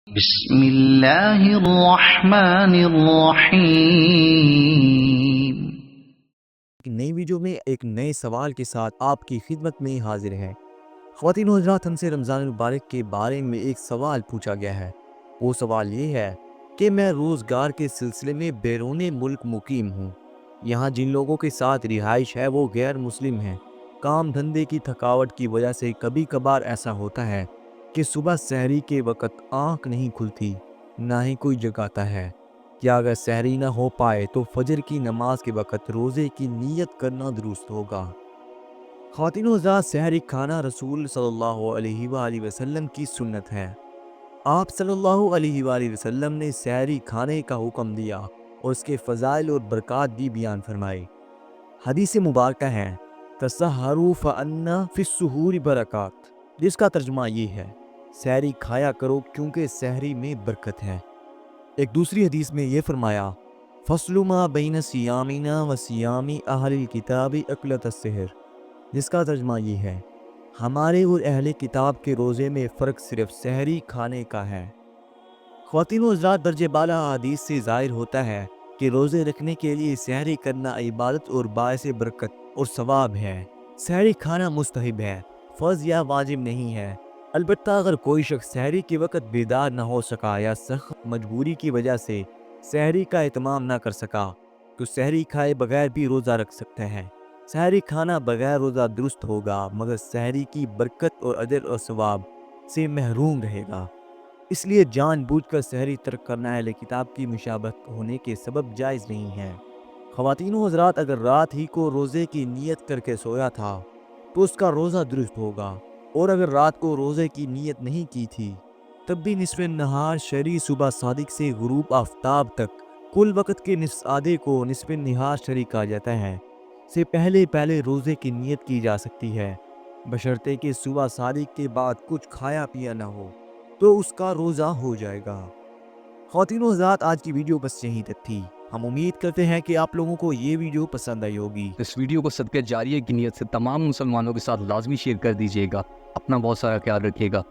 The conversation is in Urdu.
بسم اللہ الرحمن الرحیم۔ ایک نئی ویڈیو میں ایک نئے سوال کے ساتھ آپ کی خدمت میں حاضر ہے۔ خواتین و حضرات، ہم سے رمضان المبارک کے بارے میں ایک سوال پوچھا گیا ہے۔ وہ سوال یہ ہے کہ میں روزگار کے سلسلے میں بیرون ملک مقیم ہوں۔ یہاں جن لوگوں کے ساتھ رہائش ہے وہ غیر مسلم ہیں۔ کام دھندے کی تھکاوٹ کی وجہ سے کبھی کبھار ایسا ہوتا ہے کہ صبح سحری کے وقت آنکھ نہیں کھلتی، نہ ہی کوئی جگاتا ہے۔ کیا اگر سحری نہ ہو پائے تو فجر کی نماز کے وقت روزے کی نیت کرنا درست ہوگا؟ خواتین و حضرات، سحری کھانا رسول صلی اللہ علیہ وآلہ وسلم کی سنت ہے۔ آپ صلی اللہ علیہ وآلہ وسلم نے سحری کھانے کا حکم دیا اور اس کے فضائل اور برکات بھی بیان فرمائے۔ حدیث مبارکہ ہے تسحروا فإن فی السحور برکات، جس کا ترجمہ یہ ہے سحری کھایا کرو کیونکہ سحری میں برکت ہے۔ ایک دوسری حدیث میں یہ فرمایا فصل ما بین صیامنا و صیام اہل الکتاب اکلۃ السحر، جس کا ترجمہ یہ ہے ہمارے اور اہل کتاب کے روزے میں فرق صرف سحری کھانے کا ہے۔ خواتین و حضرات، درجہ بالا حدیث سے ظاہر ہوتا ہے کہ روزے رکھنے کے لیے سحری کرنا عبادت اور باعث برکت اور ثواب ہے۔ سحری کھانا مستحب ہے، فرض یا واجب نہیں ہے۔ البتہ اگر کوئی شخص سحری کے وقت بیدار نہ ہو سکا یا سخت مجبوری کی وجہ سے سحری کا اہتمام نہ کر سکا تو سحری کھائے بغیر بھی روزہ رکھ سکتے ہیں۔ سحری کھانا بغیر روزہ درست ہوگا، مگر سحری کی برکت اور اجر اور ثواب سے محروم رہے گا۔ اس لیے جان بوجھ کر سحری ترک کرنا اہل کتاب کی مشابہت ہونے کے سبب جائز نہیں ہے۔ خواتین و حضرات، اگر رات ہی کو روزے کی نیت کر کے سویا تھا تو اس کا روزہ درست ہوگا، اور اگر رات کو روزے کی نیت نہیں کی تھی تب بھی نصف نہار شرعی صبح صادق سے غروب آفتاب تک کل وقت کے نصف آدھے کو نصف نہار شرعی کہا جاتا ہے سے پہلے روزے کی نیت کی جا سکتی ہے، بشرطے کہ صبح صادق کے بعد کچھ کھایا پیا نہ ہو تو اس کا روزہ ہو جائے گا۔ خواتین و حضرات، آج کی ویڈیو بس یہیں تک تھی۔ ہم امید کرتے ہیں کہ آپ لوگوں کو یہ ویڈیو پسند آئی ہوگی۔ اس ویڈیو کو صدقہ جاریہ کی نیت سے تمام مسلمانوں کے ساتھ لازمی شیئر کر دیجیے گا۔ اپنا بہت سارا خیال رکھیے گا۔